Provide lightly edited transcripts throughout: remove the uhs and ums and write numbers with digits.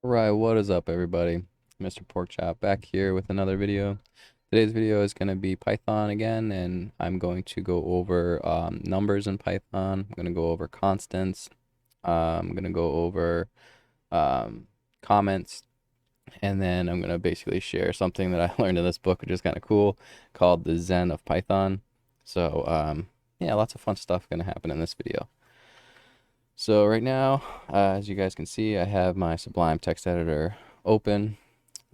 Right, what is up, everybody? Mr. Porkchop back here with another video. Today's video is going to be Python again, and I'm going to go over numbers in Python. I'm going to go over constants. I'm going to go over um, comments, and then I'm going to basically share something that I learned in this book, which is kind of cool, called the Zen of Python. So, yeah, lots of fun stuff going to happen in this video. So right now, as you guys can see, I have my Sublime text editor open.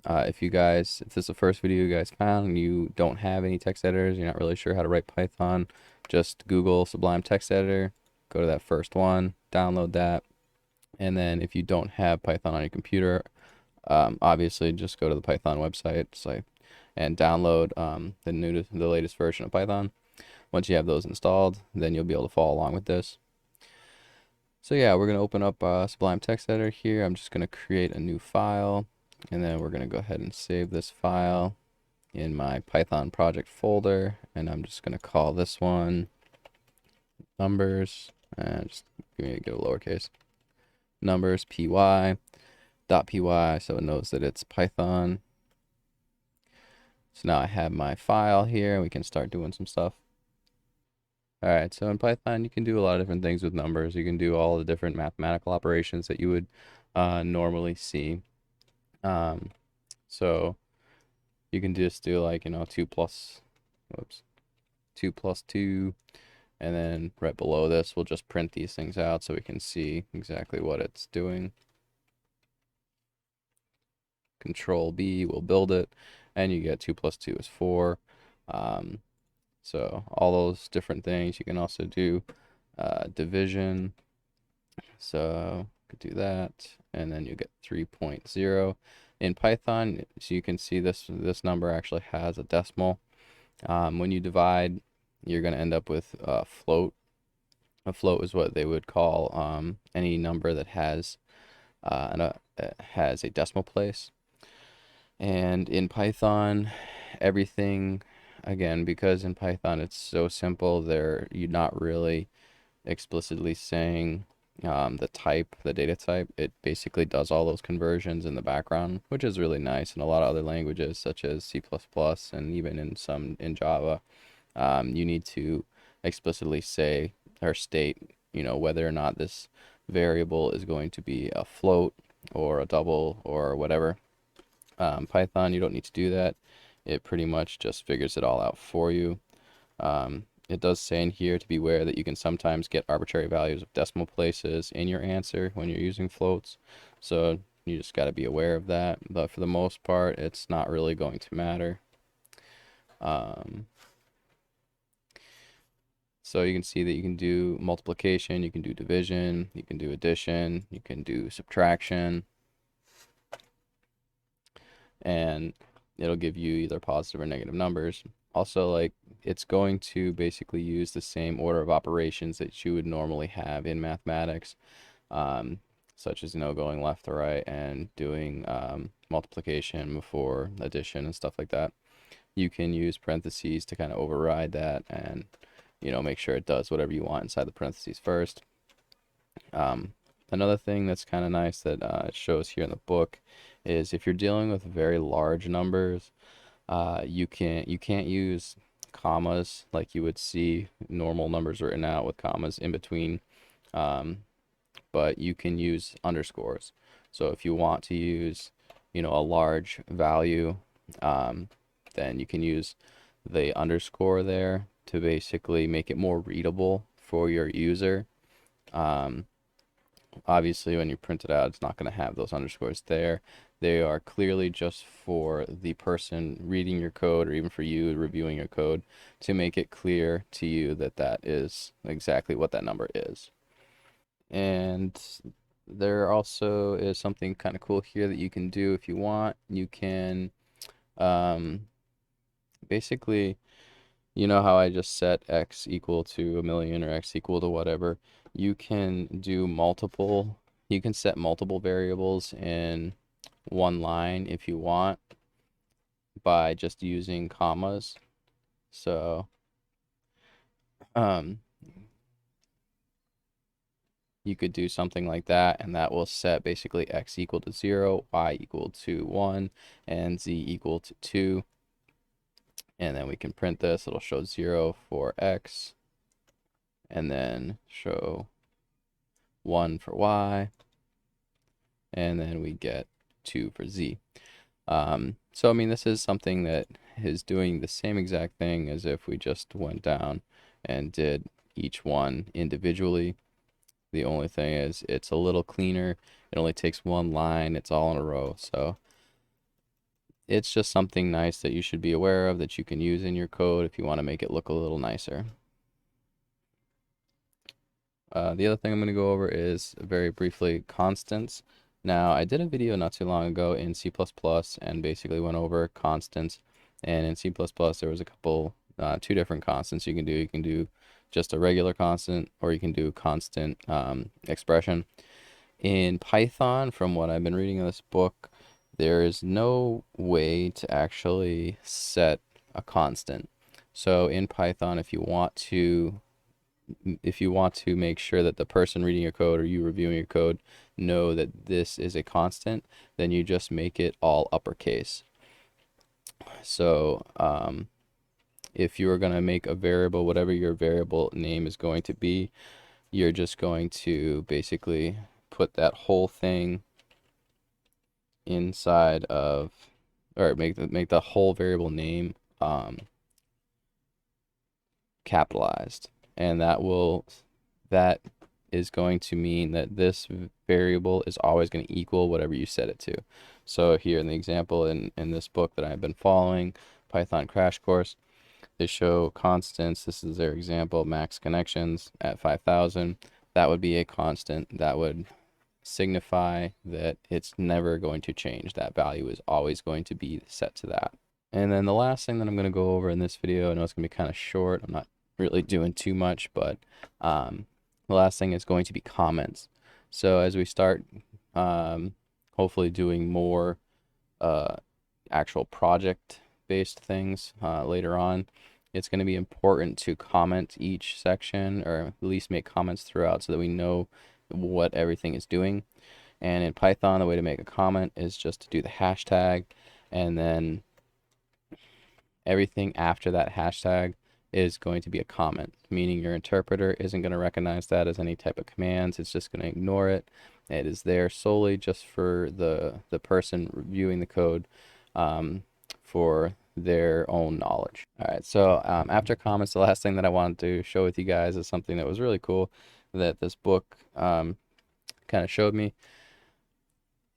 If this is the first video you guys found and you don't have any text editors, you're not really sure how to write Python, just Google Sublime Text Editor, go to that first one, download that, and then if you don't have Python on your computer, obviously just go to the Python website and download the latest version of Python. Once you have those installed, then you'll be able to follow along with this. So yeah, we're going to open up Sublime Text Editor here. I'm just going to create a new file, and then we're going to go ahead and save this file in my Python project folder, and I'm just going to call this one numbers, and just give a lowercase, numbers py dot py, so it knows that it's Python. So now I have my file here, and we can start doing some stuff. Alright, so in Python you can do a lot of different things with numbers. You can do all the different mathematical operations that you would normally see. So you can just do like, 2 plus 2, and then right below this we'll just print these things out so we can see exactly what it's doing. Control B will build it, and you get 2 plus 2 is 4. So all those different things. You can also do division, so could do that, and then you get 3.0 in Python. So you can see this number actually has a decimal. When you divide, you're going to end up with a float. A float is what they would call any number that has a decimal place. And in Python, everything, again, because in Python it's so simple, you're not really explicitly saying the data type. It basically does all those conversions in the background, which is really nice. In a lot of other languages, such as C++ and even in Java, you need to explicitly say or state, whether or not this variable is going to be a float or a double or whatever. Python, you don't need to do that. It pretty much just figures it all out for you. It does say in here to beware that you can sometimes get arbitrary values of decimal places in your answer when you're using floats. So you just got to be aware of that. But for the most part, it's not really going to matter. So you can see that you can do multiplication, you can do division, you can do addition, you can do subtraction, and it'll give you either positive or negative numbers. Also, like, it's going to basically use the same order of operations that you would normally have in mathematics, such as, going left to right and doing multiplication before addition and stuff like that. You can use parentheses to kind of override that and, make sure it does whatever you want inside the parentheses first. Another thing that's kind of nice that it shows here in the book is if you're dealing with very large numbers, you can't use commas like you would see normal numbers written out with commas in between, but you can use underscores. So if you want to use, a large value, then you can use the underscore there to basically make it more readable for your user. Obviously, when you print it out, it's not going to have those underscores there. They are clearly just for the person reading your code, or even for you reviewing your code, to make it clear to you that that is exactly what that number is. And there also is something kind of cool here that you can do if you want. You can basically, how I just set x equal to 1,000,000 or x equal to whatever. You can set multiple variables in one line if you want by just using commas. So, um, you could do something like that, and that will set basically x equal to 0, y equal to 1, and z equal to 2. And then we can print this. It'll show 0 for x, and then show 1 for y, and then we get 2 for z. So I mean, this is something that is doing the same exact thing as if we just went down and did each one individually. The only thing is it's a little cleaner. It only takes one line. It's all in a row. So it's just something nice that you should be aware of, that you can use in your code if you want to make it look a little nicer. The other thing I'm going to go over is very briefly constants. Now, I did a video not too long ago in C++ and basically went over constants. And in C++, there was a couple, two different constants you can do. You can do just a regular constant, or you can do constant expression. In Python, from what I've been reading in this book, there is no way to actually set a constant. So in Python, if you want to make sure that the person reading your code or you reviewing your code know that this is a constant, then you just make it all uppercase. So if you are going to make a variable, whatever your variable name is going to be, you're just going to basically put that whole thing inside of, or make the whole variable name capitalized, and that is going to mean that this variable is always going to equal whatever you set it to. So here in the example in this book that I've been following, Python Crash Course, they show constants. This is their example, max connections at 5,000. That would be a constant. That would signify that it's never going to change. That value is always going to be set to that. And then the last thing that I'm going to go over in this video, I know it's going to be kind of short. I'm not really doing too much, but the last thing is going to be comments. So as we start hopefully doing more actual project-based things later on, it's going to be important to comment each section, or at least make comments throughout, so that we know what everything is doing. And in Python, the way to make a comment is just to do the hashtag, and then everything after that hashtag is going to be a comment, meaning your interpreter isn't going to recognize that as any type of commands. It's just going to ignore it. It is there solely just for the person reviewing the code, for their own knowledge. All right, so after comments, the last thing that I wanted to show with you guys is something that was really cool that this book kind of showed me.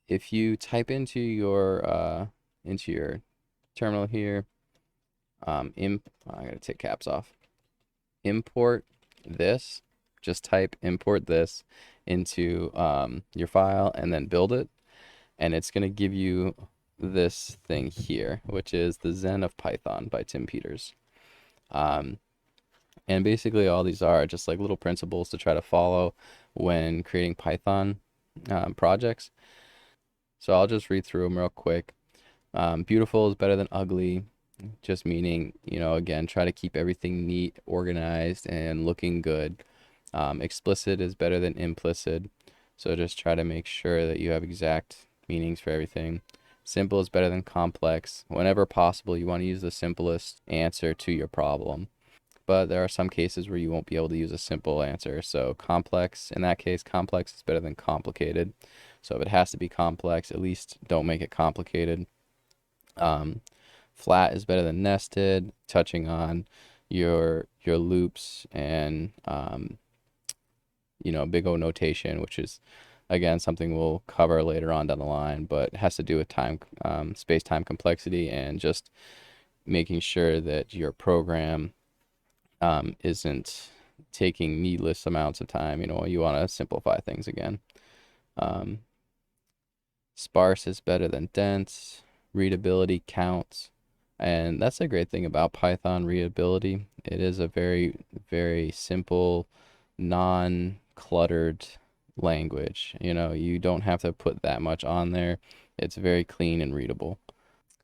If you type into your terminal here, I gotta take caps off. Import this. Just type import this into your file and then build it, and it's gonna give you this thing here, which is the Zen of Python by Tim Peters. And basically all these are just like little principles to try to follow when creating Python projects. So I'll just read through them real quick. Beautiful is better than ugly, just meaning, again, try to keep everything neat, organized, and looking good. Explicit is better than implicit, so just try to make sure that you have exact meanings for everything. Simple is better than complex. Whenever possible, you want to use the simplest answer to your problem. But there are some cases where you won't be able to use a simple answer. So complex, in that case, complex is better than complicated. So if it has to be complex, at least don't make it complicated. Flat is better than nested, touching on your loops and big O notation, which is again something we'll cover later on down the line, but it has to do with time, space-time complexity, and just making sure that your program isn't taking needless amounts of time. You want to simplify things again. Sparse is better than dense. Readability counts. And that's a great thing about Python readability. It is a very, very simple, non-cluttered language. You don't have to put that much on there. It's very clean and readable.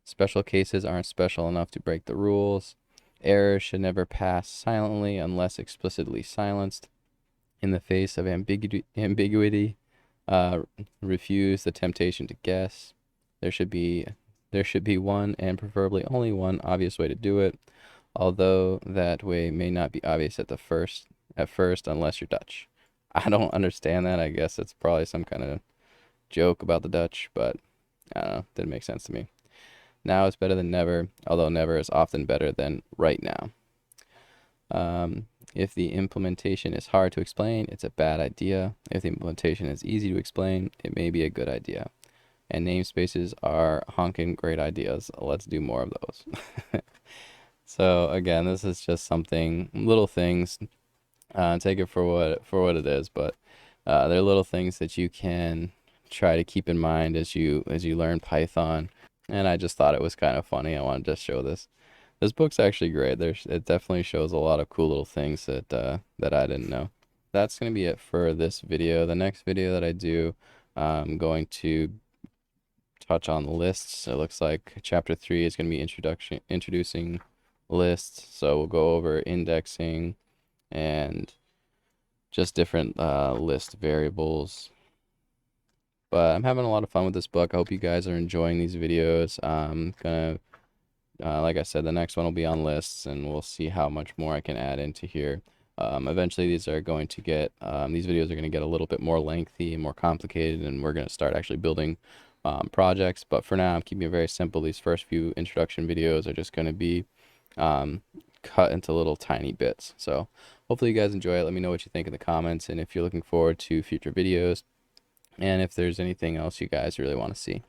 Special cases aren't special enough to break the rules. Errors should never pass silently unless explicitly silenced. In the face of ambiguity, uh, refuse the temptation to guess. There should be one, and preferably only one, obvious way to do it, although that way may not be obvious at first unless you're Dutch. I don't understand that. I guess it's probably some kind of joke about the Dutch, but I don't know, didn't make sense to me. Now is better than never, although never is often better than right now. If the implementation is hard to explain, it's a bad idea. If the implementation is easy to explain, it may be a good idea. And namespaces are honking great ideas. Let's do more of those. So again, this is just something, little things. Take it for what it is, but they're little things that you can try to keep in mind as you learn Python. And I just thought it was kind of funny. I wanted to show this. This book's actually great. It definitely shows a lot of cool little things that that I didn't know. That's gonna be it for this video. The next video that I do, I'm going to touch on lists. It looks like chapter 3 is gonna be introducing lists. So we'll go over indexing and just different list variables. But I'm having a lot of fun with this book. I hope you guys are enjoying these videos. I'm gonna like I said, the next one will be on lists, and we'll see how much more I can add into here. Eventually, these are going to get these videos are going to get a little bit more lengthy and more complicated, and we're going to start actually building projects. But for now, I'm keeping it very simple. These first few introduction videos are just going to be cut into little tiny bits. So hopefully you guys enjoy it. Let me know what you think in the comments, and if you're looking forward to future videos, and if there's anything else you guys really want to see.